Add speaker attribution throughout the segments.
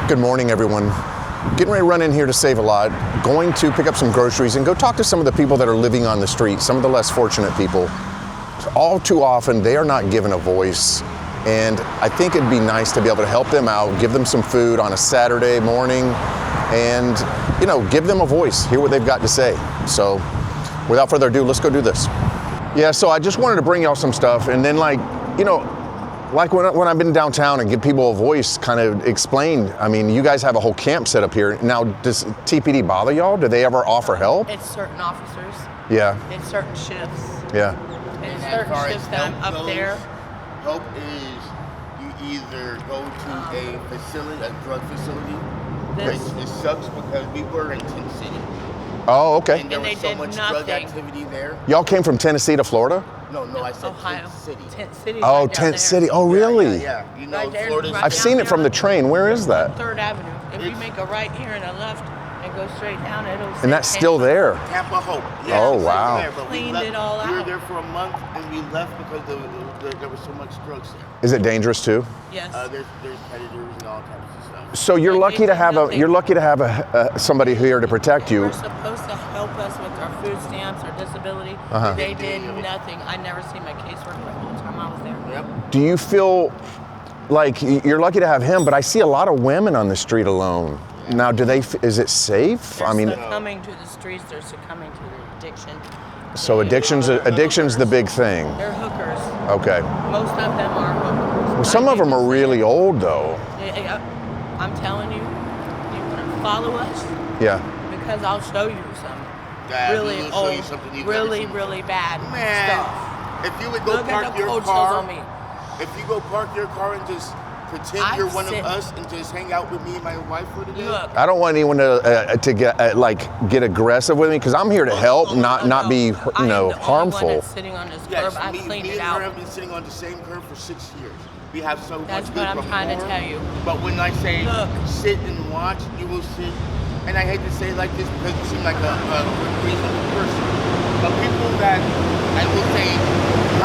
Speaker 1: Good morning, everyone. Getting ready to run in here to Save a Lot, going to pick up some groceries and go talk to some of the people that are living on the street, some of the less fortunate people. All too often, they are not given a voice, and I think it'd be nice to be able to help them out, give them some food on a Saturday morning, and, you know, give them a voice, hear what they've got to say. So, without further ado, let's go do this. Yeah, so I just wanted to bring y'all some stuff, and then, like, you know, like when I've been downtown and give people a voice, kind of explain. I mean, you guys have a whole camp set up here. Now, does TPD bother y'all? Do they ever offer help?
Speaker 2: It's certain officers.
Speaker 1: Yeah.
Speaker 2: It's certain shifts.
Speaker 1: Yeah.
Speaker 2: It's certain shifts that I'm up there.
Speaker 3: Help is you either go to a facility, a drug facility. It sucks because we were in Tent City.
Speaker 1: Oh, okay.
Speaker 3: And there was so much drug activity there.
Speaker 1: Y'all came from Tennessee to Florida?
Speaker 3: No, I said
Speaker 2: Ohio.
Speaker 3: Tent City.
Speaker 2: Tent City.
Speaker 1: Oh, Tent City. Oh, really?
Speaker 3: Yeah. You know,
Speaker 2: Right there,
Speaker 3: Florida's.
Speaker 2: right
Speaker 1: I've seen it from the train. Where is that?
Speaker 2: 3rd Avenue. If you make a right here and a left and go straight down, it'll say
Speaker 1: And that's still there.
Speaker 3: Tampa Hope.
Speaker 1: Oh, wow.
Speaker 3: There, but
Speaker 2: Cleaned
Speaker 3: left,
Speaker 2: it all
Speaker 3: We were
Speaker 2: out.
Speaker 3: there for a month and we left because there was so much drugs there.
Speaker 1: Is it dangerous too?
Speaker 2: Yes.
Speaker 3: There's predators and all types of stuff.
Speaker 1: So you're
Speaker 2: Like,
Speaker 1: lucky to have somebody here to protect
Speaker 2: They
Speaker 1: you.
Speaker 2: were supposed to help us with our food stamps or disability.
Speaker 1: Uh-huh.
Speaker 2: They did nothing. I never seen my caseworker the whole time I was there.
Speaker 3: Yep.
Speaker 1: Do you feel like you're lucky to have him? But I see a lot of women on the street alone. Now, is it safe?
Speaker 2: They're
Speaker 1: I mean,
Speaker 2: succumbing to the streets. They're succumbing to the addiction.
Speaker 1: so addiction's the big thing.
Speaker 2: They're hookers.
Speaker 1: Okay.
Speaker 2: Most of them are hookers.
Speaker 1: Well, some of them are really old though.
Speaker 2: I'm telling you, you want to follow us?
Speaker 1: Yeah.
Speaker 2: Because I'll show you some
Speaker 3: Yeah,
Speaker 2: really
Speaker 3: we'll show you
Speaker 2: old,
Speaker 3: something you've
Speaker 2: really,
Speaker 3: never seen.
Speaker 2: really bad
Speaker 3: Man,
Speaker 2: stuff.
Speaker 3: if you would go
Speaker 2: Look at
Speaker 3: park
Speaker 2: the
Speaker 3: your
Speaker 2: cold
Speaker 3: car,
Speaker 2: chills on me.
Speaker 3: if you go park your car and just pretend
Speaker 2: I've
Speaker 3: you're one of
Speaker 2: seen-
Speaker 3: us and just hang out with me and my wife for the day.
Speaker 2: Look,
Speaker 1: I don't want anyone to get aggressive with me because I'm here to help, not be
Speaker 2: I am the only
Speaker 1: harmful.
Speaker 2: one that's sitting on this curb. I cleaned
Speaker 3: me
Speaker 2: it
Speaker 3: and her
Speaker 2: out.
Speaker 3: have been sitting on the same curb for 6 years. We have so
Speaker 2: That's
Speaker 3: much
Speaker 2: what
Speaker 3: good
Speaker 2: I'm
Speaker 3: rapport.
Speaker 2: trying to tell you.
Speaker 3: But when I say
Speaker 2: Look.
Speaker 3: sit and watch, you will sit. And I hate to say it like this because you seem like a reasonable person. But people that, I will say,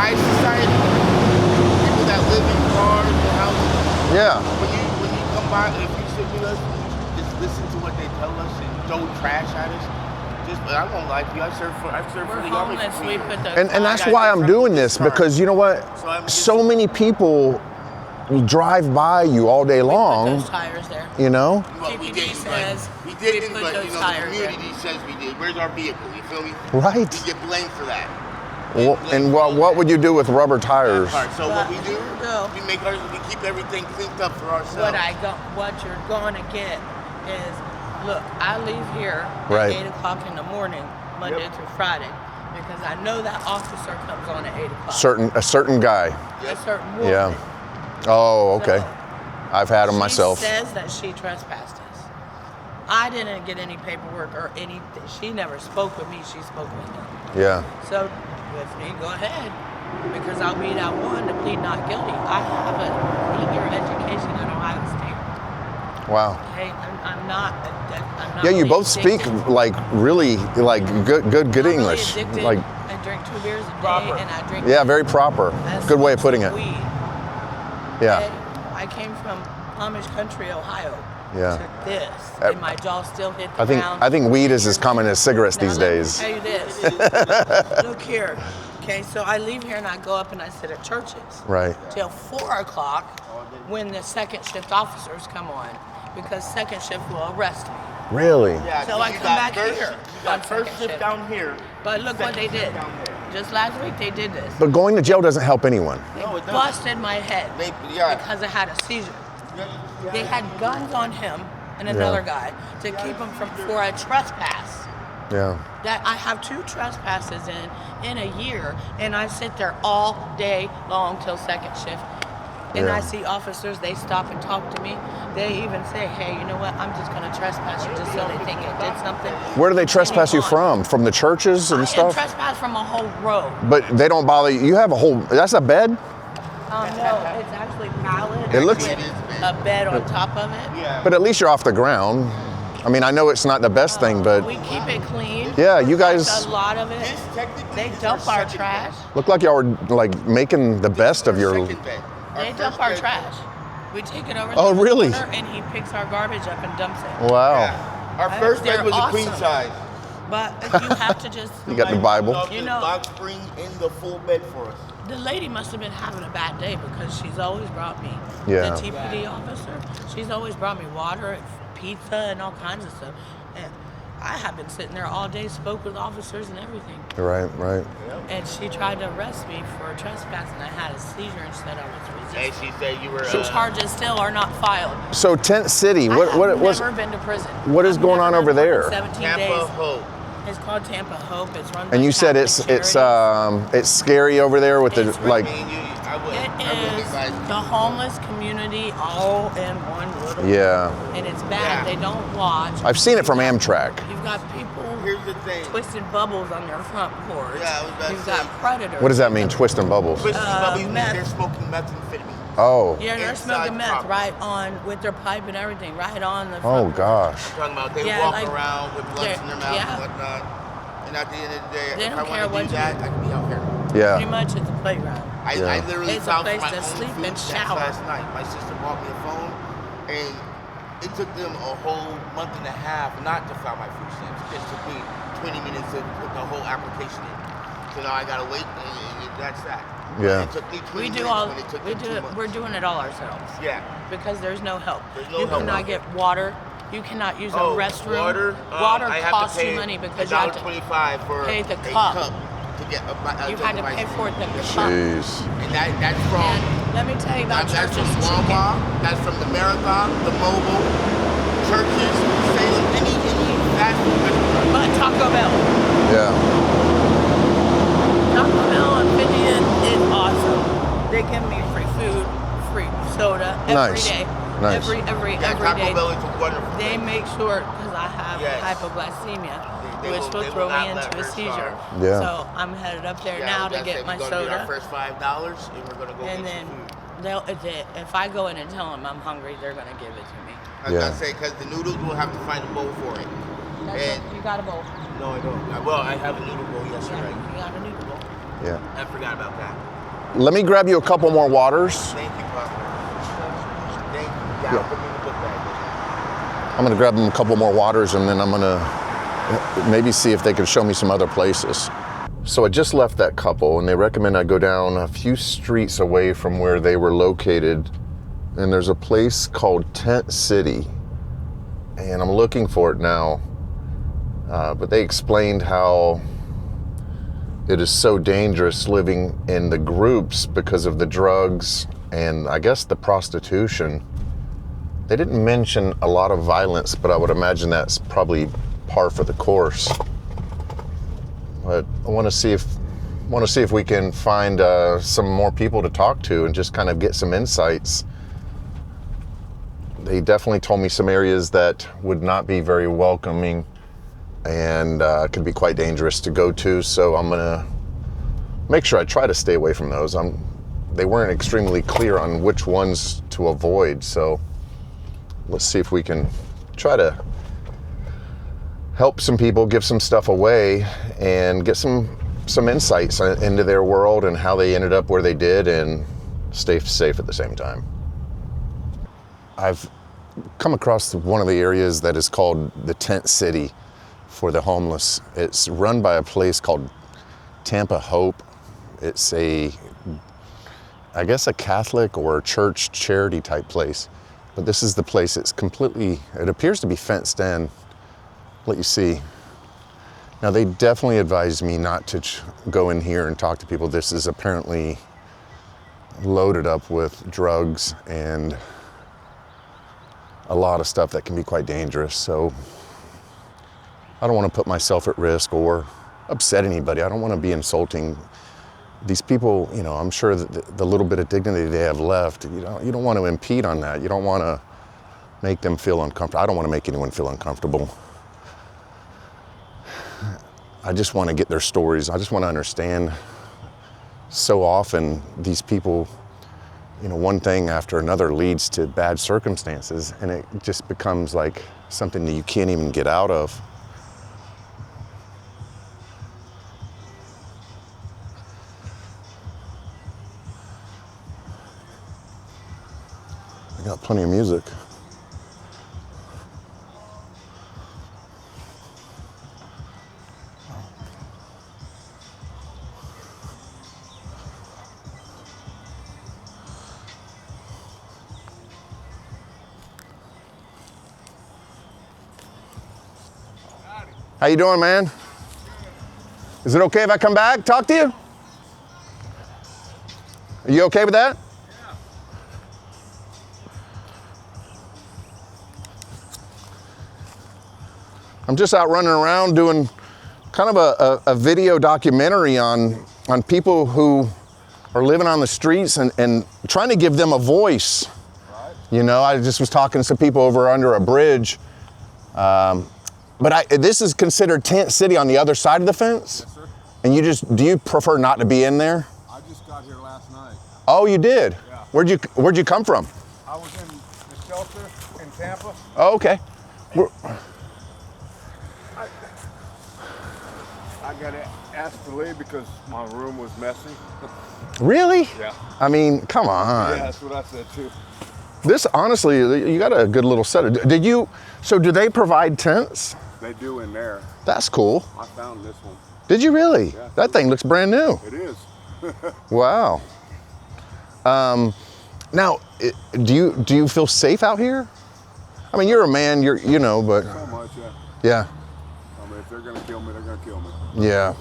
Speaker 3: high society, people that live in cars and houses,
Speaker 1: Yeah.
Speaker 3: when you come by, if you sit with us, just listen to what they tell us and throw trash at us. I won't lie to you. I've served for
Speaker 2: We're
Speaker 3: the Army
Speaker 2: homeless.
Speaker 3: for
Speaker 2: We
Speaker 3: 3 years.
Speaker 2: put the
Speaker 1: And that's
Speaker 2: guys
Speaker 1: why
Speaker 2: in
Speaker 1: I'm
Speaker 2: front of
Speaker 1: doing
Speaker 2: the
Speaker 1: this
Speaker 2: car.
Speaker 1: because you know what?
Speaker 3: So I'm just-
Speaker 1: So many people drive by you all day
Speaker 2: We put
Speaker 1: long.
Speaker 2: those tires there.
Speaker 1: You know.
Speaker 3: Well, we
Speaker 2: TPD
Speaker 3: didn't,
Speaker 2: says
Speaker 3: but we
Speaker 2: we
Speaker 3: didn't,
Speaker 2: put
Speaker 3: but
Speaker 2: those
Speaker 3: you know, the
Speaker 2: tires
Speaker 3: community says we did. Where's our vehicle? You feel me?
Speaker 1: Right.
Speaker 3: We get blamed for that.
Speaker 1: And what would you do with rubber tires?
Speaker 3: All right, so what we do,
Speaker 2: No.
Speaker 3: we keep everything cleaned up for ourselves.
Speaker 2: What you're going to get is, look, I leave here
Speaker 1: Right.
Speaker 2: at 8 o'clock in the morning, Monday through Friday, because I know that officer comes on at 8 o'clock.
Speaker 1: A certain guy.
Speaker 2: A certain woman.
Speaker 1: Yeah. Oh, okay.
Speaker 2: So,
Speaker 1: I've had them myself.
Speaker 2: She says that she trespassed us. I didn't get any paperwork or anything. She never spoke with me. She spoke with them.
Speaker 1: Yeah.
Speaker 2: So, with me, go ahead, because I'll be that one to plead not guilty. I have a 8-year education at Ohio State.
Speaker 1: Wow.
Speaker 2: Okay, I'm not.
Speaker 1: Yeah, you
Speaker 2: really
Speaker 1: both speak
Speaker 2: addicted.
Speaker 1: like really like good
Speaker 2: I'm really
Speaker 1: English.
Speaker 2: addicted.
Speaker 1: Like
Speaker 2: I drink 2 beers a day,
Speaker 3: Proper.
Speaker 2: and I drink.
Speaker 1: yeah, very proper.
Speaker 2: as
Speaker 1: Good way of
Speaker 2: much
Speaker 1: putting it.
Speaker 2: Weed.
Speaker 1: Yeah.
Speaker 2: Okay? I came from Amish country, Ohio.
Speaker 1: Yeah.
Speaker 2: To this, and my jaw still hit the ground.
Speaker 1: I think weed is as common as cigarettes
Speaker 2: Now,
Speaker 1: these
Speaker 2: let me
Speaker 1: days.
Speaker 2: tell you this. Look here. Okay, so I leave here and I go up and I sit at churches.
Speaker 1: Right.
Speaker 2: Till 4 o'clock when the second shift officers come on, because second shift will arrest me.
Speaker 1: Really?
Speaker 3: Yeah,
Speaker 2: So I
Speaker 3: you
Speaker 2: come
Speaker 3: got
Speaker 2: back
Speaker 3: first,
Speaker 2: here
Speaker 3: You got
Speaker 2: on
Speaker 3: first
Speaker 2: second
Speaker 3: shift
Speaker 2: shift.
Speaker 3: down here.
Speaker 2: But look what they did.
Speaker 3: Down there.
Speaker 2: Just last week they did this.
Speaker 1: But going to jail doesn't help anyone.
Speaker 2: They
Speaker 3: No, it doesn't.
Speaker 2: busted my head
Speaker 3: Yeah.
Speaker 2: because I had a seizure. They had guns on him and another guy to keep him for a trespass.
Speaker 1: Yeah.
Speaker 2: That I have 2 trespasses in a year, and I sit there all day long till second shift. And
Speaker 1: Yeah.
Speaker 2: I see officers, they stop and talk to me. They even say, hey, you know what, I'm just gonna trespass you just so they think I did something.
Speaker 1: Where do they trespass you from? From the churches and
Speaker 2: I
Speaker 1: stuff?
Speaker 2: trespass from a whole row.
Speaker 1: But they don't bother you. You have a whole, that's a bed?
Speaker 2: No, it's actually pallet.
Speaker 1: It looks-
Speaker 2: with a bed on top of it.
Speaker 3: Yeah.
Speaker 1: But at least you're off the ground. I mean, I know it's not the best thing, but
Speaker 2: We keep it clean.
Speaker 1: yeah, you guys
Speaker 2: A lot of it.
Speaker 3: This technically
Speaker 2: They
Speaker 3: is
Speaker 2: dump
Speaker 3: our
Speaker 2: our
Speaker 3: second
Speaker 2: trash.
Speaker 1: look like y'all were like making the best of your.
Speaker 3: second bed.
Speaker 2: They
Speaker 3: first
Speaker 2: dump our
Speaker 3: bed-
Speaker 2: trash. We take it over.
Speaker 1: Oh,
Speaker 2: to the
Speaker 1: really?
Speaker 2: corner, and he picks our garbage up and dumps it.
Speaker 1: Wow.
Speaker 3: Yeah. Our first
Speaker 2: They're
Speaker 3: bed was a queen
Speaker 2: awesome.
Speaker 3: size.
Speaker 2: But you have to just.
Speaker 1: You got the Bible?
Speaker 3: You know, box spring in the full bed for us.
Speaker 2: The lady must have been having a bad day because she's always brought me,
Speaker 1: Yeah.
Speaker 2: the TPD officer, she's always brought me water, pizza, and all kinds of stuff. And I have been sitting there all day, spoke with officers and everything.
Speaker 1: Right, right.
Speaker 2: And she tried to arrest me for trespassing. I had a seizure instead I was
Speaker 3: And
Speaker 2: resisting.
Speaker 3: she said you were.
Speaker 2: The charges still are not filed.
Speaker 1: So Tent City,
Speaker 2: I've never been to prison.
Speaker 1: what is
Speaker 2: I've
Speaker 1: going
Speaker 2: never
Speaker 1: on over
Speaker 2: done more
Speaker 1: there?
Speaker 2: than 17
Speaker 3: Tampa
Speaker 2: days.
Speaker 3: Hope.
Speaker 2: It's called Tampa Hope. It's run by
Speaker 1: And you said
Speaker 2: Catholic
Speaker 1: it's
Speaker 2: Charities.
Speaker 1: scary over there with the
Speaker 2: It's
Speaker 1: like.
Speaker 3: I would
Speaker 2: It is
Speaker 3: advise
Speaker 2: the homeless community all in one little.
Speaker 1: Yeah.
Speaker 2: And it's bad.
Speaker 3: Yeah.
Speaker 2: They don't watch.
Speaker 1: I've seen it from Amtrak.
Speaker 2: You've got people
Speaker 3: Here's the thing.
Speaker 2: twisting bubbles on their front porch.
Speaker 3: Yeah, I was about to
Speaker 2: You've
Speaker 3: say.
Speaker 2: got predators.
Speaker 1: What does that mean, twisting bubbles?
Speaker 3: Twisted bubbles mean
Speaker 2: meth.
Speaker 3: they're smoking methamphetamine.
Speaker 1: Oh.
Speaker 2: Yeah, they're
Speaker 3: Inside
Speaker 2: smoking meth
Speaker 3: property.
Speaker 2: right on with their pipe and everything, right on the
Speaker 1: Oh
Speaker 2: front.
Speaker 1: gosh.
Speaker 3: Talking about they
Speaker 2: Yeah,
Speaker 3: walk
Speaker 2: like,
Speaker 3: around with blunts in their mouth
Speaker 2: yeah.
Speaker 3: and whatnot. And at the end of the day,
Speaker 2: They
Speaker 3: if
Speaker 2: don't
Speaker 3: I
Speaker 2: care
Speaker 3: want to
Speaker 2: what
Speaker 3: do
Speaker 2: you
Speaker 3: that,
Speaker 2: do.
Speaker 3: I can be out here.
Speaker 2: Pretty
Speaker 1: Yeah.
Speaker 2: much it's a playground.
Speaker 3: I
Speaker 1: Yeah.
Speaker 3: literally
Speaker 2: It's a
Speaker 3: filed for
Speaker 2: place
Speaker 3: my
Speaker 2: to
Speaker 3: own
Speaker 2: sleep
Speaker 3: food
Speaker 2: and
Speaker 3: stamps
Speaker 2: shower.
Speaker 3: last night. My sister bought me a phone, and it took them a whole month and a half not to file my food stamps. It just took me 20 minutes to put the whole application in. So now I gotta wait, and that's that.
Speaker 1: Yeah.
Speaker 3: It took me 20
Speaker 2: We do
Speaker 3: minutes
Speaker 2: all
Speaker 3: when it took
Speaker 2: we
Speaker 3: them
Speaker 2: do
Speaker 3: 2
Speaker 2: it.
Speaker 3: months.
Speaker 2: We're doing it all ourselves
Speaker 3: Yeah.
Speaker 2: because there's no help.
Speaker 3: There's no
Speaker 2: you
Speaker 3: help
Speaker 2: cannot
Speaker 3: out
Speaker 2: get water. You cannot use a
Speaker 3: Oh,
Speaker 2: restroom.
Speaker 3: water.
Speaker 2: Water
Speaker 3: I have
Speaker 2: costs
Speaker 3: to pay
Speaker 2: you money because you have to
Speaker 3: $1.25 for
Speaker 2: pay the
Speaker 3: a
Speaker 2: cup.
Speaker 3: to get a
Speaker 2: you
Speaker 3: jug
Speaker 2: had to
Speaker 3: of ice
Speaker 2: pay
Speaker 3: cream.
Speaker 2: for it the cup.
Speaker 1: Jeez.
Speaker 3: And that's from
Speaker 2: And let me tell you about
Speaker 3: that's
Speaker 2: churches
Speaker 3: from
Speaker 2: chicken.
Speaker 3: Walmart, that's from the Marathon, the Mobile, churches, Salem, any fast food restaurant.
Speaker 2: But Taco Bell.
Speaker 1: Yeah.
Speaker 2: Taco Bell and Finian is awesome. They give me free food, free soda every
Speaker 1: Nice.
Speaker 2: day.
Speaker 1: Nice.
Speaker 2: Every
Speaker 3: Yeah,
Speaker 2: every
Speaker 3: Taco
Speaker 2: day.
Speaker 3: Bell is a wonderful
Speaker 2: They
Speaker 3: thing.
Speaker 2: make sure because I have
Speaker 3: Yes.
Speaker 2: hypoglycemia,
Speaker 3: They
Speaker 2: which
Speaker 3: will
Speaker 2: will throw
Speaker 3: not
Speaker 2: me
Speaker 3: let
Speaker 2: into a
Speaker 3: her
Speaker 2: seizure.
Speaker 3: starve.
Speaker 1: Yeah.
Speaker 2: So I'm headed up there
Speaker 3: Yeah,
Speaker 2: now
Speaker 3: I was
Speaker 2: to get my
Speaker 3: we're gonna get our
Speaker 2: soda,
Speaker 3: first $5 and we're gonna go
Speaker 2: and
Speaker 3: get
Speaker 2: then
Speaker 3: some food.
Speaker 2: if I go in and tell them I'm hungry, they're gonna give it to me.
Speaker 3: I was
Speaker 1: Yeah.
Speaker 3: gonna say, because the noodles will have to find a bowl for it.
Speaker 2: That's
Speaker 3: And
Speaker 2: it. You got a bowl.
Speaker 3: no, I don't. Well, I have a noodle bowl. Yes, you're
Speaker 2: Yeah,
Speaker 3: right.
Speaker 2: you got a noodle bowl.
Speaker 1: Yeah.
Speaker 3: I forgot about that.
Speaker 1: Let me grab you a couple more waters.
Speaker 3: Thank you, Papa. Thank you. Yeah,
Speaker 1: Yeah.
Speaker 3: I'll put me in the book bag.
Speaker 1: I'm gonna grab them a couple more waters and then I'm gonna maybe see if they can show me some other places. So I just left that couple and they recommend I go down a few streets away from where they were located. And there's a place called Tent City. And I'm looking for it now. But they explained how it is so dangerous living in the groups because of the drugs and I guess the prostitution. They didn't mention a lot of violence, but I would imagine that's probably par for the course. But I want to see if we can find some more people to talk to and just kind of get some insights. They definitely told me some areas that would not be very welcoming and could be quite dangerous to go to. So I'm gonna make sure I try to stay away from those. They weren't extremely clear on which ones to avoid. So let's see if we can try to help some people, give some stuff away, and get some insights into their world and how they ended up where they did and stay safe at the same time. I've come across one of the areas that is called the Tent City for the homeless. It's run by a place called Tampa Hope. It's I guess a Catholic or a church charity type place. But this is the place. It appears to be fenced in. Let you see. Now they definitely advised me not to go in here and talk to people. This is apparently loaded up with drugs and a lot of stuff that can be quite dangerous. So I don't want to put myself at risk or upset anybody. I don't want to be insulting these people. You know, I'm sure that the little bit of dignity they have left, you don't want to impede on that. You don't want to make them feel uncomfortable. I don't want to make anyone feel uncomfortable. I just want to get their stories. I just want to understand. So often these people, one thing after another leads to bad circumstances, and it just becomes like something that you can't even get out of. I got plenty of music. How you doing, man? Is it okay if I come back, talk to you? Are you okay with that?
Speaker 4: Yeah.
Speaker 1: I'm just out running around doing kind of a video documentary on people who are living on the streets and trying to give them a voice.
Speaker 4: Right.
Speaker 1: You know, I just was talking to some people over under a bridge. But this is considered tent city on the other side of the fence?
Speaker 4: Yes, sir.
Speaker 1: And do you prefer not to be in there?
Speaker 4: I just got here last night.
Speaker 1: Oh, you did?
Speaker 4: Yeah.
Speaker 1: Where'd you come from?
Speaker 4: I was in the shelter in Tampa.
Speaker 1: Oh, okay.
Speaker 4: I got asked to leave because my room was messy.
Speaker 1: Really?
Speaker 4: Yeah.
Speaker 1: I mean, come on.
Speaker 4: Yeah, that's what I said too.
Speaker 1: This, honestly, you got a good little setup. So do they provide tents?
Speaker 4: They do in there.
Speaker 1: That's cool.
Speaker 4: I found this one.
Speaker 1: Did you really?
Speaker 4: Yeah.
Speaker 1: That thing looks brand new.
Speaker 4: It is.
Speaker 1: Wow. Now, do you feel safe out here? I mean, you're a man, you know, but
Speaker 4: So much, yeah.
Speaker 1: yeah,
Speaker 4: I mean, if they're gonna kill me, they're gonna kill me.
Speaker 1: yeah.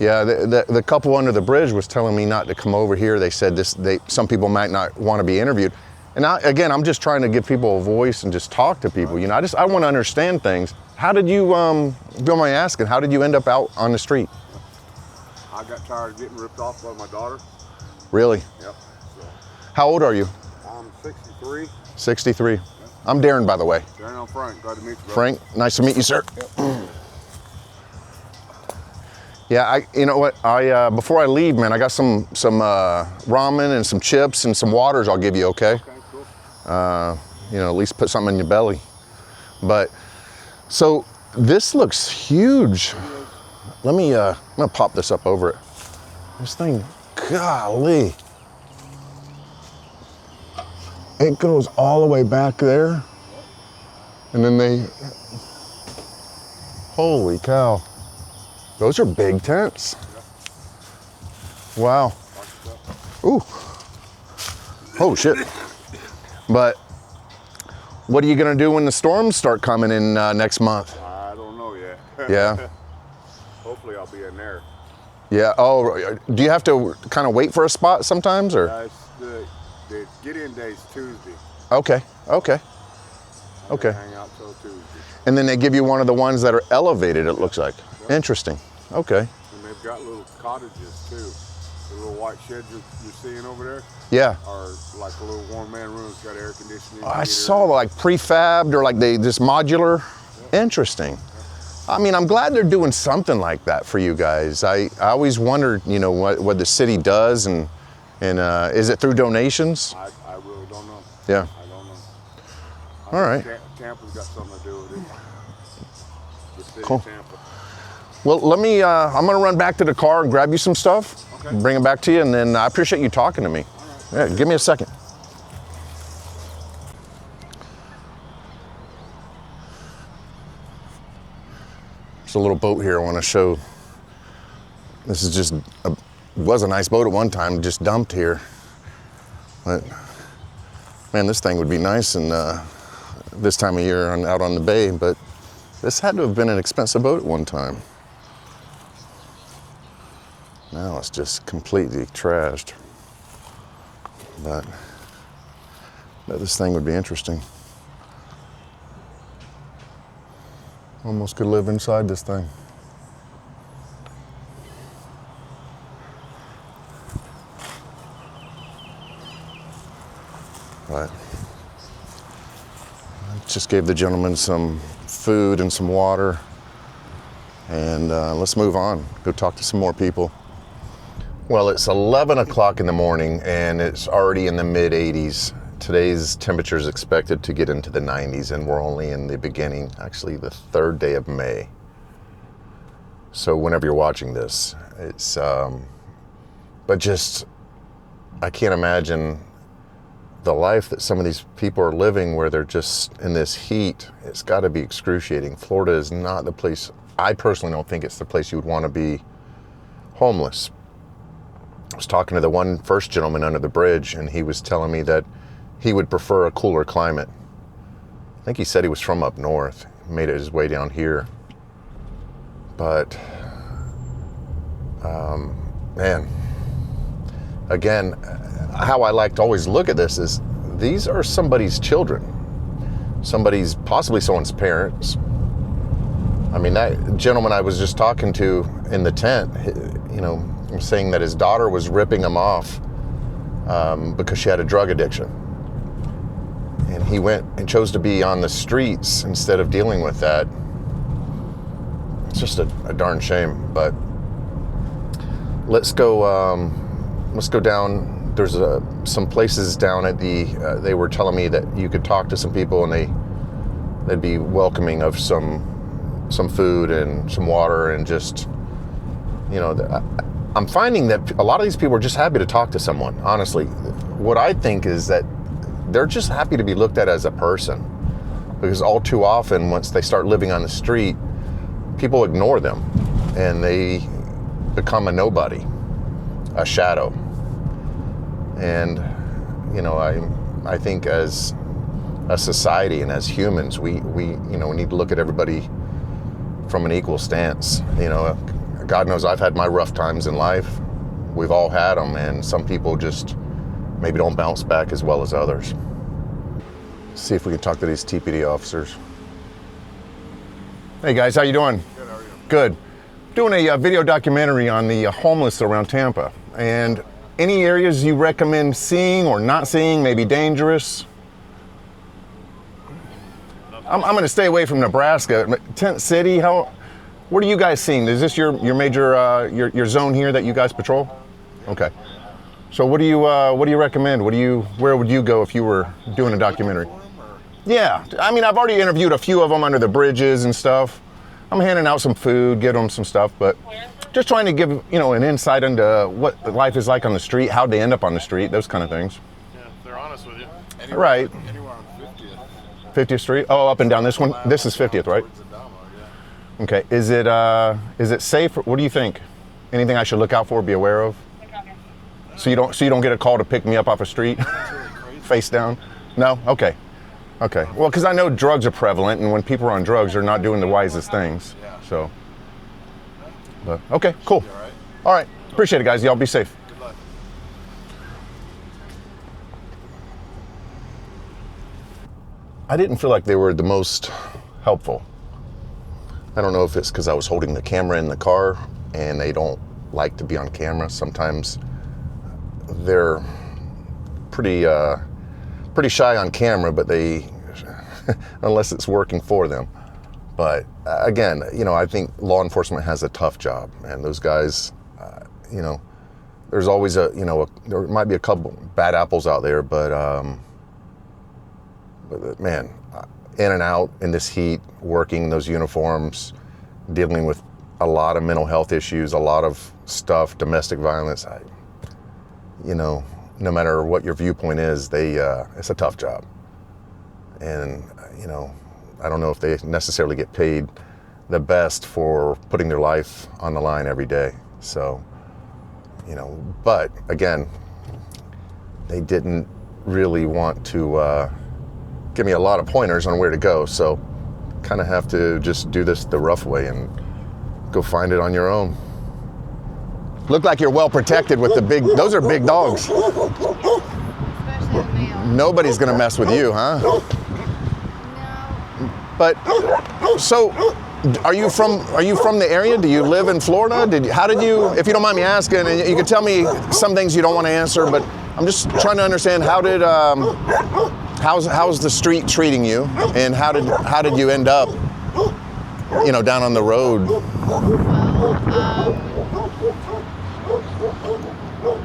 Speaker 1: Yeah, the couple under the bridge was telling me not to come over here. They said some people might not want to be interviewed. And I'm just trying to give people a voice and just talk to people. You know, I want to understand things. How did you, if you don't mind asking, how did you end up out on the street?
Speaker 4: I got tired of getting ripped off by my daughter.
Speaker 1: Really?
Speaker 4: Yep. So
Speaker 1: How old are you?
Speaker 4: I'm 63.
Speaker 1: 63. I'm Darren, by the way.
Speaker 4: Darren, I'm Frank. Glad to meet you, brother.
Speaker 1: Frank, nice to meet you, sir.
Speaker 4: Yep.
Speaker 1: Yeah, you know what? Before I leave, man, I got some ramen and some chips and some waters I'll give you, okay?
Speaker 4: Okay, cool.
Speaker 1: You know, at least put something in your belly. But, so this looks huge. I'm gonna pop this up over it. This thing, golly. It goes all the way back there. And then holy cow. Those are big tents. Wow. Ooh. Oh shit. But what are you gonna do when the storms start coming in next month?
Speaker 4: I don't know yet.
Speaker 1: Yeah.
Speaker 4: Hopefully I'll be in there.
Speaker 1: Yeah. Oh, do you have to kind of wait for a spot sometimes, or?
Speaker 4: The get-in day's Tuesday.
Speaker 1: Okay. Okay.
Speaker 4: I
Speaker 1: Okay.
Speaker 4: hang out till Tuesday.
Speaker 1: And then they give you one of the ones that are elevated, it looks like. Interesting. Okay.
Speaker 4: And they've got little cottages too. The little white sheds you're seeing over there
Speaker 1: Yeah.
Speaker 4: are like a little warm man room. It's got air conditioning.
Speaker 1: I
Speaker 4: heater.
Speaker 1: saw like prefabbed or like just modular. Interesting. I mean, I'm glad they're doing something like that for you guys. I always wondered, you know, what the city does and is it through donations?
Speaker 4: I really don't know.
Speaker 1: Yeah.
Speaker 4: I don't know.
Speaker 1: All right.
Speaker 4: Tampa's got something to do with it. The city
Speaker 1: Cool.
Speaker 4: of Tampa.
Speaker 1: Well, I'm gonna run back to the car and grab you some stuff,
Speaker 4: Okay.
Speaker 1: bring it back to you, and then I appreciate you talking to me. Yeah, give me a second. There's a little boat here I want to show. This is just, was a nice boat at one time, just dumped here. But, man, this thing would be nice and this time of year out on the bay, but this had to have been an expensive boat at one time. Now it's just completely trashed. But this thing would be interesting. Almost could live inside this thing. But I just gave the gentleman some food and some water. And let's move on, go talk to some more people. Well, it's 11 o'clock in the morning and it's already in the mid 80s. Today's temperature is expected to get into the 90s and we're only in the beginning, actually the third day of May. So whenever you're watching this, it's, but just, I can't imagine the life that some of these people are living, where they're just in this heat, it's got to be excruciating. Florida is not the place, I personally don't think it's the place you would want to be homeless. I was talking to the first gentleman under the bridge, and he was telling me that he would prefer a cooler climate. I think he said he was from up north, made it his way down here. But, man, again, how I like to always look at this is these are somebody's children, possibly someone's parents. I mean, that gentleman I was just talking to in the tent, saying that his daughter was ripping him off because she had a drug addiction. And he went and chose to be on the streets instead of dealing with that. It's just a darn shame. But let's go down. There's some places down at they were telling me that you could talk to some people and they'd be welcoming of some food and some water, and just, I'm finding that a lot of these people are just happy to talk to someone. Honestly, what I think is that they're just happy to be looked at as a person, because all too often, once they start living on the street, people ignore them and they become a nobody, a shadow. And, I think as a society and as humans, we need to look at everybody from an equal stance. God knows I've had my rough times in life. We've all had them, and some people just maybe don't bounce back as well as others. See if we can talk to these TPD officers. Hey guys, how you doing?
Speaker 4: Good, how are you?
Speaker 1: Good. Doing a video documentary on the homeless around Tampa. And any areas you recommend seeing or not seeing, maybe dangerous? I'm going to stay away from Nebraska. Tent City, what are you guys seeing? Is this your major your zone here that you guys patrol? Okay. So what do you recommend? Where would you go if you were doing a documentary? Yeah, I mean, I've already interviewed a few of them under the bridges and stuff. I'm handing out some food, get them some stuff, but just trying to give an insight into what life is like on the street, how they end up on the street, those kind of things.
Speaker 4: Yeah, they're honest with you.
Speaker 1: Right.
Speaker 4: Anywhere on 50th.
Speaker 1: 50th Street? Oh, up and down this one? This is 50th, right?
Speaker 4: Yeah.
Speaker 1: Okay. Is it safe? What do you think? Anything I should look out for, be aware of? So you don't get a call to pick me up off a street, face down? No? Okay. Okay. Well, because I know drugs are prevalent, and when people are on drugs, they're not doing the wisest things. So. But okay, cool. All right. Appreciate it, guys. Y'all be safe.
Speaker 4: Good luck.
Speaker 1: I didn't feel like they were the most helpful. I don't know if it's because I was holding the camera in the car and they don't like to be on camera. Sometimes they're pretty shy on camera, but they, unless it's working for them. But again, I think law enforcement has a tough job, and those guys, there's always there might be a couple bad apples out there, but man, in and out in this heat, working those uniforms, dealing with a lot of mental health issues, a lot of stuff, domestic violence. No matter what your viewpoint is, it's a tough job. And, I don't know if they necessarily get paid the best for putting their life on the line every day. So, but again, they didn't really want to give me a lot of pointers on where to go. So kind of have to just do this the rough way and go find it on your own. Look like you're well protected with those are big dogs.
Speaker 5: Especially the male.
Speaker 1: Nobody's gonna mess with you, huh?
Speaker 5: No.
Speaker 1: But, so, are you from the area? Do you live in Florida? If you don't mind me asking, and you can tell me some things you don't want to answer, but I'm just trying to understand how's the street treating you, and how did you end up, down on the road?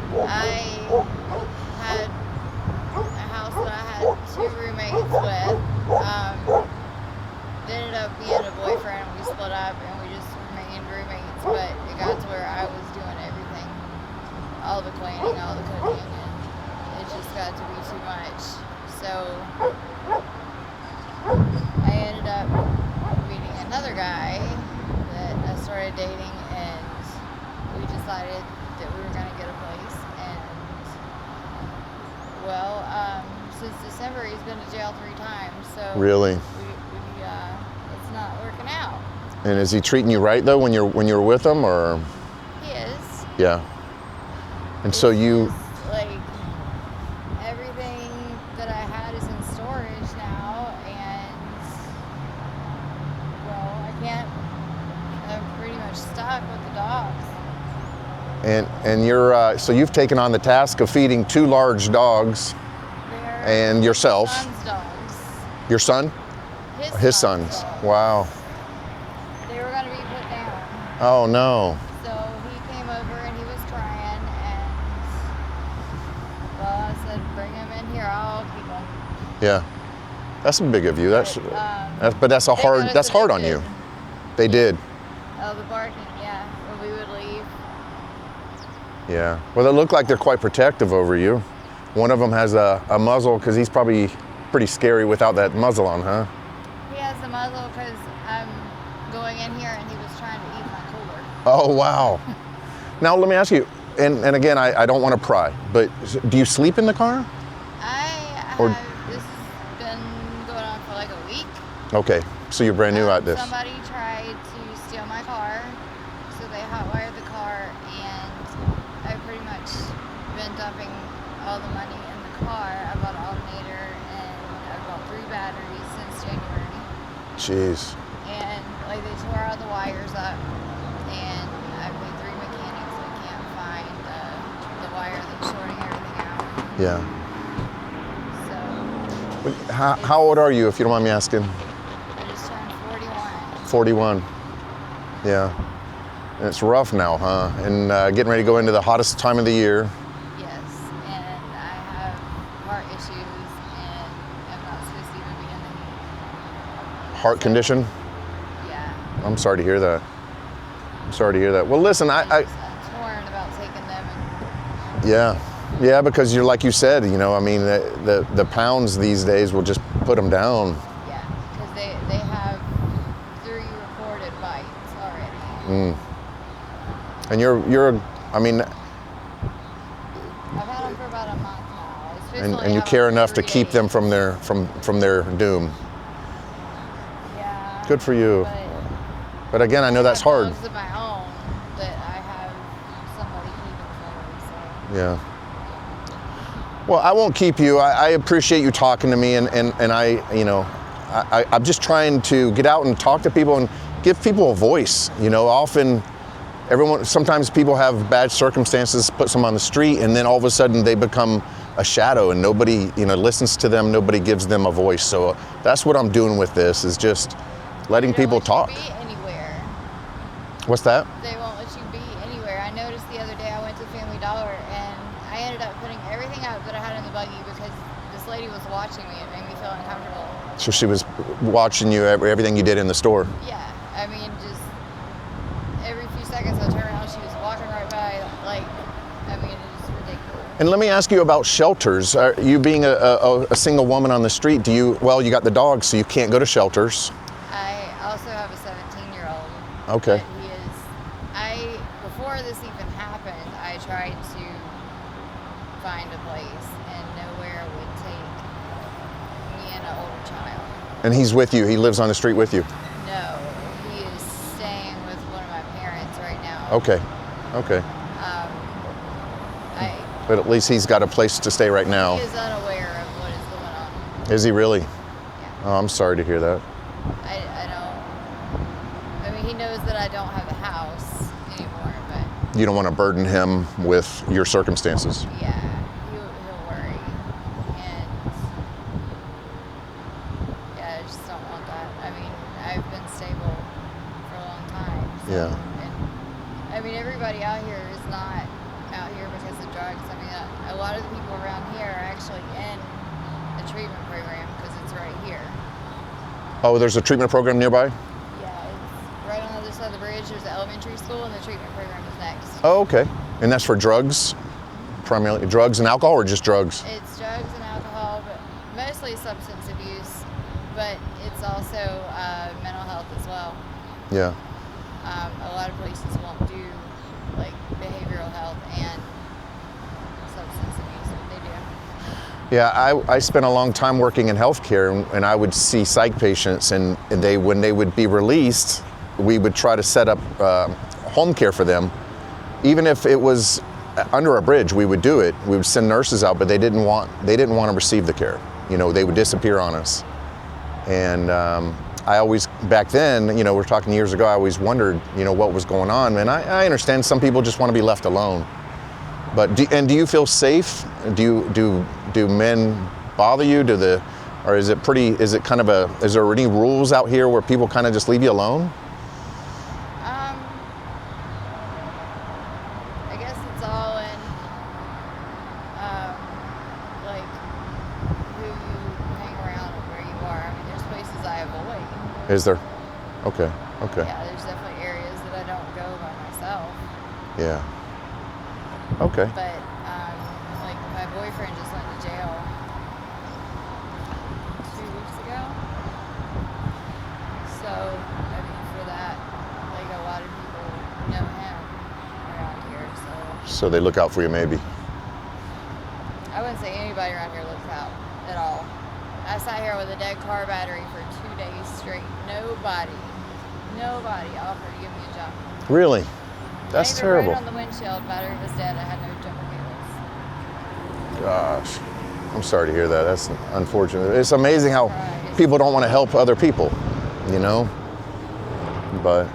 Speaker 5: Well, I had a house that I had 2 roommates with. Ended up being a boyfriend, and we split up, and we just remained roommates. But it got to where I was doing everything, all the cleaning, all the cooking, and it just got to be too much. I ended up meeting another guy that I started dating, and we decided that we were going to get a place. And well, since December, he's been to jail 3 times. So
Speaker 1: Really?
Speaker 5: it's not working out.
Speaker 1: And is he treating you right though when you're with him, or?
Speaker 5: He is.
Speaker 1: Yeah. And so you.
Speaker 5: Just, like, everything that I had is in storage now, and well, I can't. I'm pretty much stuck with the dogs.
Speaker 1: And you're so you've taken on the task of feeding 2 large dogs,
Speaker 5: They're
Speaker 1: and yourself.
Speaker 5: my son's dogs.
Speaker 1: Your son? His
Speaker 5: son's
Speaker 1: sons.
Speaker 5: dogs.
Speaker 1: Wow.
Speaker 5: They were going to be put down.
Speaker 1: Oh no.
Speaker 5: So he came over and he was crying, and well, I said, bring him in here. I'll keep him.
Speaker 1: Yeah. That's big of you. That's
Speaker 5: But
Speaker 1: that's
Speaker 5: they got us
Speaker 1: hard on you.
Speaker 5: evicted.
Speaker 1: They did.
Speaker 5: Oh, the barking, yeah. When we would leave.
Speaker 1: Yeah. Well, they look like they're quite protective over you. One of them has a muzzle because he's probably pretty scary without that muzzle on, huh?
Speaker 5: He has the muzzle because I'm going in here and he was trying to eat my cooler.
Speaker 1: Oh, wow. Now, let me ask you, and again, I don't want to pry, but do you sleep in the car? Or-
Speaker 5: This has been going on for like a week.
Speaker 1: Okay, so you're brand new at this.
Speaker 5: Somebody tried to steal my car, so they hotwired the car, and I've pretty much been dumping all the money in the car. I bought an alternator, and I bought 3 batteries since January.
Speaker 1: Jeez.
Speaker 5: And like they tore all the wires up, and I paid 3 mechanics. We can't find the wire that's shorting everything out.
Speaker 1: Yeah.
Speaker 5: So
Speaker 1: How old are you, if you don't mind me asking?
Speaker 5: I just turned 41.
Speaker 1: 41. Yeah. And it's rough now, huh? And getting ready to go into the hottest time of the year.
Speaker 5: Yes, and I have heart issues, and I'm not supposed to even be in the heat.
Speaker 1: Heart condition?
Speaker 5: Yeah.
Speaker 1: I'm sorry to hear that. I'm sorry to hear that. Well, listen,
Speaker 5: I'm torn about taking them.
Speaker 1: Yeah, because you're like you said, you know, I mean, the pounds these days will just put them down.
Speaker 5: Yeah, because they have 3 reported bites already.
Speaker 1: And you're, I mean,
Speaker 5: I've had them for about a month now. It's supposed to only
Speaker 1: and you
Speaker 5: have
Speaker 1: care
Speaker 5: them for
Speaker 1: enough to
Speaker 5: 3
Speaker 1: keep them
Speaker 5: days.
Speaker 1: from their doom.
Speaker 5: Yeah.
Speaker 1: Good for you. But again, I know that's
Speaker 5: have
Speaker 1: hard.
Speaker 5: Dogs of my own that I have somebody keeping for me. So.
Speaker 1: Yeah. Well, I won't keep you. I appreciate you talking to me, and I, you know, I'm just trying to get out and talk to people and give people a voice. You know, often sometimes people have bad circumstances, puts them on the street, and then all of a sudden they become a shadow, and nobody, you know, listens to them. Nobody gives them a voice. So that's what I'm doing with this, is just letting
Speaker 5: They
Speaker 1: people
Speaker 5: don't let
Speaker 1: talk.
Speaker 5: you be anywhere.
Speaker 1: What's that?
Speaker 5: They won't let you be anywhere. I noticed the other day I went to Family Dollar and I ended up putting everything out that I had in the buggy because this lady was watching me. It made me feel uncomfortable.
Speaker 1: So she was watching you, everything you did in the store.
Speaker 5: Yeah, I mean, just every few seconds I turn around, she was walking right by. Like, I mean, it's ridiculous.
Speaker 1: And let me ask you about shelters. You being a single woman on the street, you got the dog, so you can't go to shelters.
Speaker 5: I also have a 17-year-old.
Speaker 1: Okay.
Speaker 5: But before this even happened, I tried to find a place, and nowhere would take me and an older child.
Speaker 1: And he's with you, he lives on the street with you?
Speaker 5: No, he is staying with one of my parents right now.
Speaker 1: Okay. But at least he's got a place to stay right now.
Speaker 5: He is unaware of what is going on.
Speaker 1: Is he really?
Speaker 5: Yeah.
Speaker 1: Oh, I'm sorry to hear that.
Speaker 5: I mean, he knows that I don't have a house anymore, but
Speaker 1: You don't want to burden him with your circumstances.
Speaker 5: yeah, he'll worry. And yeah, I just don't want that. I mean, I've been stable for a long time. So,
Speaker 1: Yeah.
Speaker 5: And, I mean, everybody out here is not out here because of drugs. I mean, a lot of the people around here are actually in a treatment program because it's right here.
Speaker 1: Oh, there's a treatment program nearby?
Speaker 5: Yeah, it's right on the other side of the bridge. There's an elementary school, and the treatment program is next.
Speaker 1: Oh, okay. And that's for drugs? Primarily drugs and alcohol, or just drugs?
Speaker 5: It's drugs and alcohol, but mostly substance abuse. But it's it's also mental health as well.
Speaker 1: Yeah.
Speaker 5: A lot of places won't do like behavioral health and substance abuse, but they do.
Speaker 1: Yeah, I spent a long time working in healthcare, and I would see psych patients, and when they would be released, we would try to set up home care for them. Even if it was under a bridge, we would do it. We would send nurses out, but they didn't want to receive the care. You know, they would disappear on us. And I always, back then, you know, we're talking years ago, I always wondered, you know, what was going on. And I understand some people just want to be left alone. But do you feel safe? Do men bother you? Or is it is there any rules out here where people kind of just leave you alone?
Speaker 5: I guess it's all in like who you hang around and where you are. I mean, there's places I avoid.
Speaker 1: Is there? Okay.
Speaker 5: Yeah, there's definitely areas that I don't go by myself.
Speaker 1: Yeah. Okay.
Speaker 5: But like my boyfriend just went to jail 2 weeks ago. So I mean, for that, like a lot of people know him around here.
Speaker 1: So they look out for you, maybe.
Speaker 5: I wouldn't say anybody around here looks out at all. I sat here with a dead car battery for 2 days straight. Nobody offered to give me a jump.
Speaker 1: Really? That's
Speaker 5: Not even
Speaker 1: terrible.
Speaker 5: Right on the windshield, battery was dead. I had no jumper cables.
Speaker 1: Gosh, I'm sorry to hear that. That's unfortunate. It's amazing how
Speaker 5: Right.
Speaker 1: people don't want to help other people, you know? But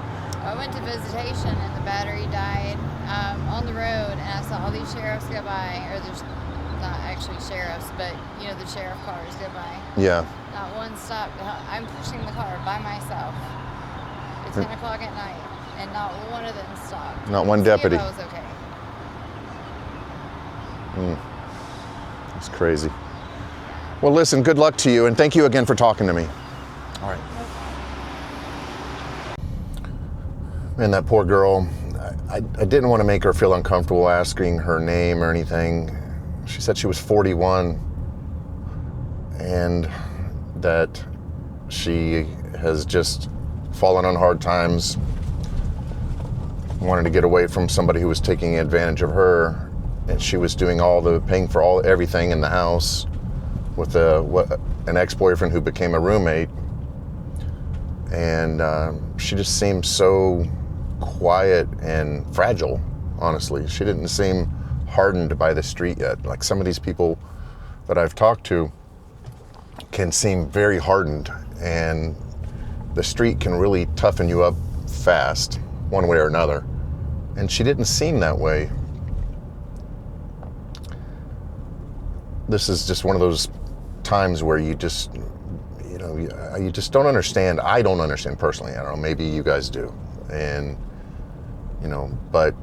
Speaker 5: I went to visitation and the battery died on the road, and I saw all these sheriffs go by, or there's not actually sheriffs, but you know, the sheriff cars go by.
Speaker 1: yeah,
Speaker 5: Not one stopped. I'm pushing the car by myself. It's 10 o'clock at night, and not one of them stopped.
Speaker 1: Not one
Speaker 5: See if
Speaker 1: deputy.
Speaker 5: I was okay.
Speaker 1: it's crazy. Well, listen, good luck to you, and thank you again for talking to me. All right. And that poor girl, I didn't want to make her feel uncomfortable asking her name or anything. She said she was 41 and that she has just fallen on hard times, wanted to get away from somebody who was taking advantage of her, and she was doing paying for everything in the house with an ex-boyfriend who became a roommate. And she just seemed so quiet and fragile, honestly. She didn't seem hardened by the street yet. Like some of these people that I've talked to can seem very hardened, and the street can really toughen you up fast, one way or another. And she didn't seem that way. This is just one of those times where you just don't understand. I don't understand personally. I don't know, maybe you guys do. And, but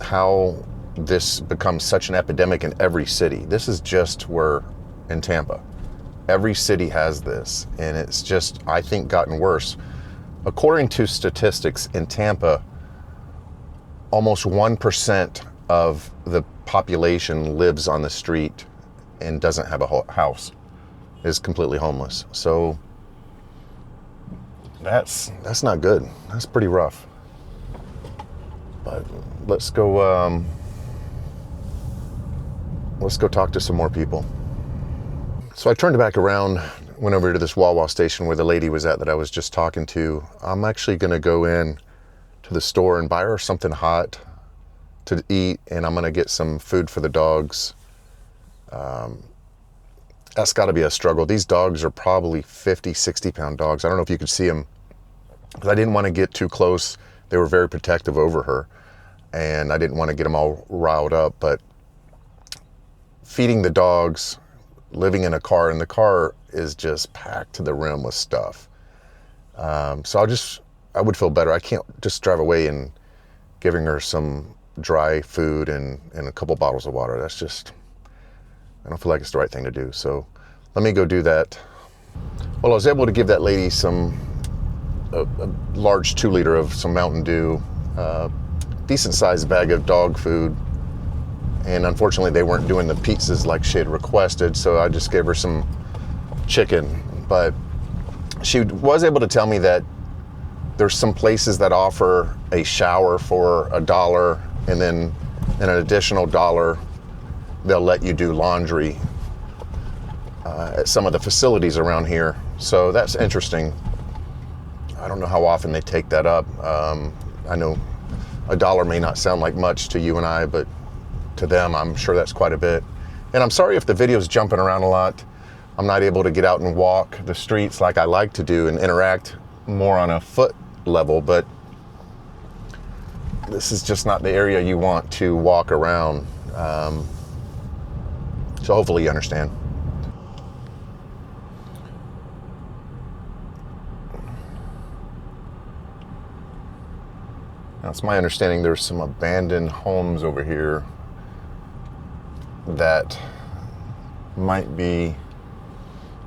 Speaker 1: how this becomes such an epidemic in every city. This is just in Tampa. Every city has this, and it's just, I think, gotten worse. According to statistics in Tampa, almost 1% of the population lives on the street and doesn't have a house, is completely homeless. So that's not good. That's pretty rough. But let's go talk to some more people. So I turned back around, went over to this Wawa station where the lady was at that I was just talking to. I'm actually gonna go in to the store and buy her something hot to eat, and I'm gonna get some food for the dogs. That's gotta be a struggle. These dogs are probably 50, 60-pound dogs. I don't know if you could see them, because I didn't want to get too close. They were very protective over her, and I didn't want to get them all riled up. But feeding the dogs, living in a car, and the car is just packed to the rim with stuff. So I would feel better. I can't just drive away and giving her some dry food and a couple bottles of water. That's just, I don't feel like it's the right thing to do. So let me go do that. Well, I was able to give that lady a large 2-liter of some Mountain Dew, decent sized bag of dog food. And unfortunately they weren't doing the pizzas like she had requested. So I just gave her some chicken, but she was able to tell me that there's some places that offer a shower for $1, and then an additional $1, they'll let you do laundry at some of the facilities around here. So that's interesting. I don't know how often they take that up. I know $1 may not sound like much to you and I, but to them, I'm sure that's quite a bit. And I'm sorry if the video's jumping around a lot. I'm not able to get out and walk the streets like I like to do and interact more on a foot level, but this is just not the area you want to walk around. So hopefully you understand. Now, it's my understanding there's some abandoned homes over here that might be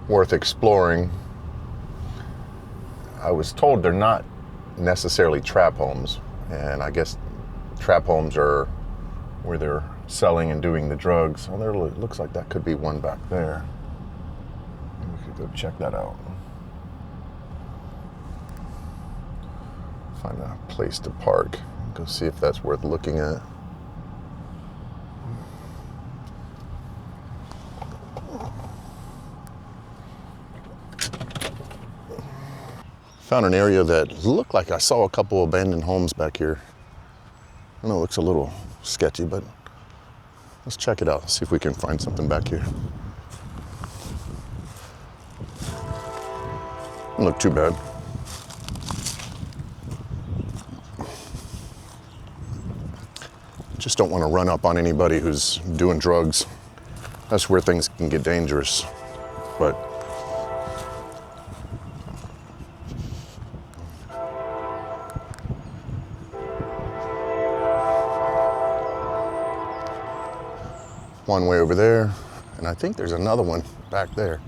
Speaker 1: worth exploring. I was told they're not necessarily trap homes, and I guess trap homes are where they're selling and doing the drugs. Well, there looks like that could be one back there. Maybe we could go check that out. Find a place to park. Go see if that's worth looking at. Found an area that looked like I saw a couple abandoned homes back here. I know it looks a little sketchy, but let's check it out, see if we can find something back here. Doesn't look too bad. Just don't want to run up on anybody who's doing drugs. That's where things can get dangerous. But one way over there, and I think there's another one back there.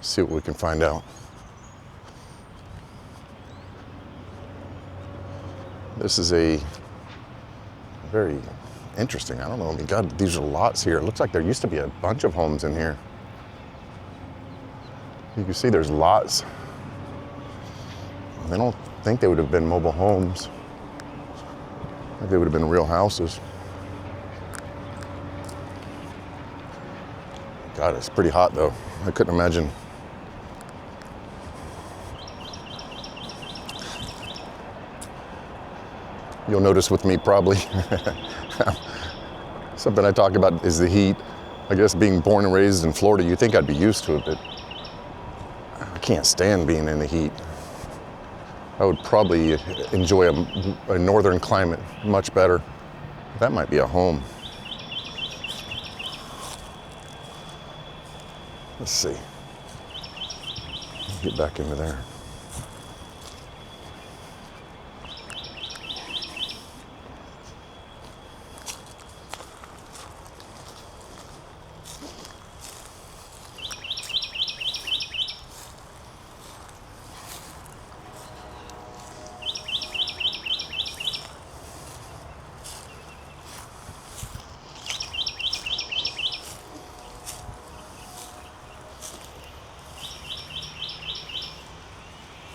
Speaker 1: See what we can find out. This is a very interesting, I don't know, I mean, God, these are lots here. It looks like there used to be a bunch of homes in here. You can see there's lots. I don't think they would have been mobile homes. I think they would have been real houses. God, it's pretty hot though. I couldn't imagine. You'll notice with me probably, something I talk about is the heat. I guess being born and raised in Florida, you think I'd be used to it, but I can't stand being in the heat. I would probably enjoy a northern climate much better. That might be a home. Let's see. Get back into there.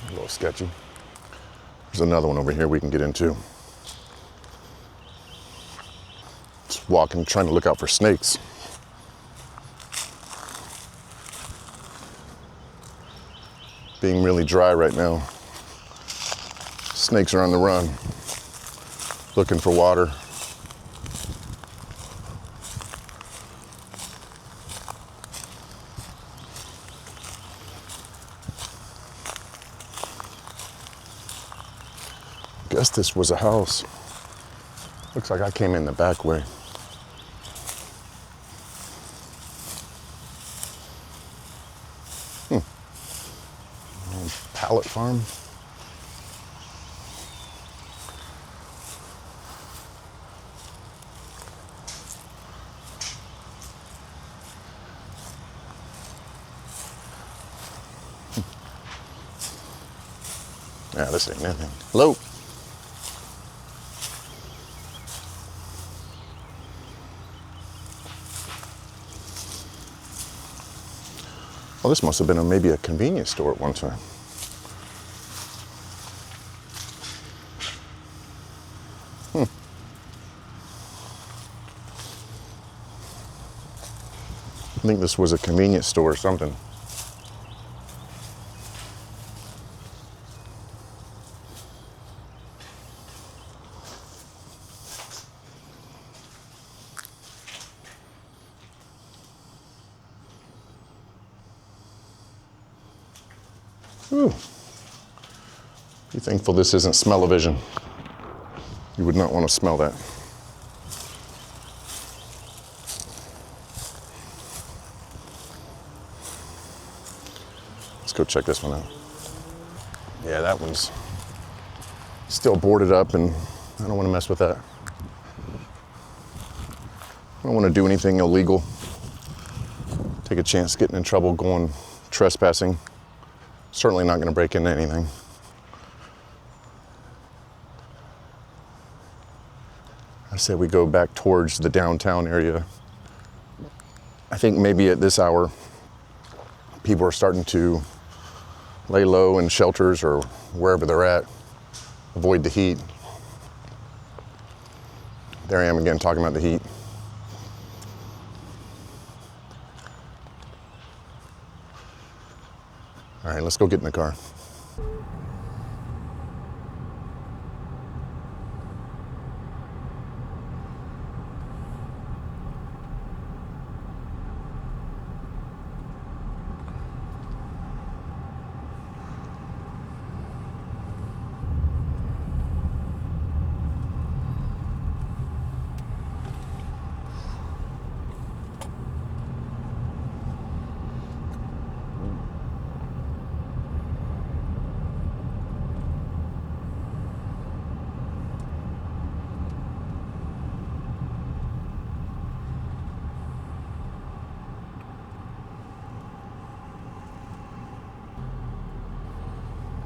Speaker 1: A little sketchy. There's another one over here we can get into. Just walking, trying to look out for snakes. Being really dry right now. Snakes are on the run, looking for water. Guess this was a house. Looks like I came in the back way. Pallet farm. Yeah, this ain't nothing. Hello. Well, this must have been maybe a convenience store at one time. I think this was a convenience store or something. Ooh. Be thankful this isn't smell-o-vision. You would not want to smell that. Let's go check this one out. Yeah, that one's still boarded up, and I don't want to mess with that. I don't want to do anything illegal. Take a chance getting in trouble going trespassing. Certainly not going to break into anything. I say we go back towards the downtown area. I think maybe at this hour, people are starting to lay low in shelters or wherever they're at, avoid the heat. There I am again talking about the heat. All right, let's go get in the car.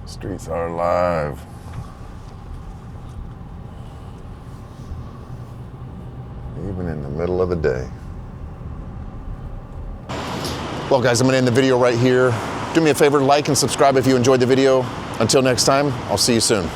Speaker 1: Streets are alive. Even in the middle of the day. Well, guys, I'm gonna end the video right here. Do me a favor, like and subscribe if you enjoyed the video. Until next time, I'll see you soon.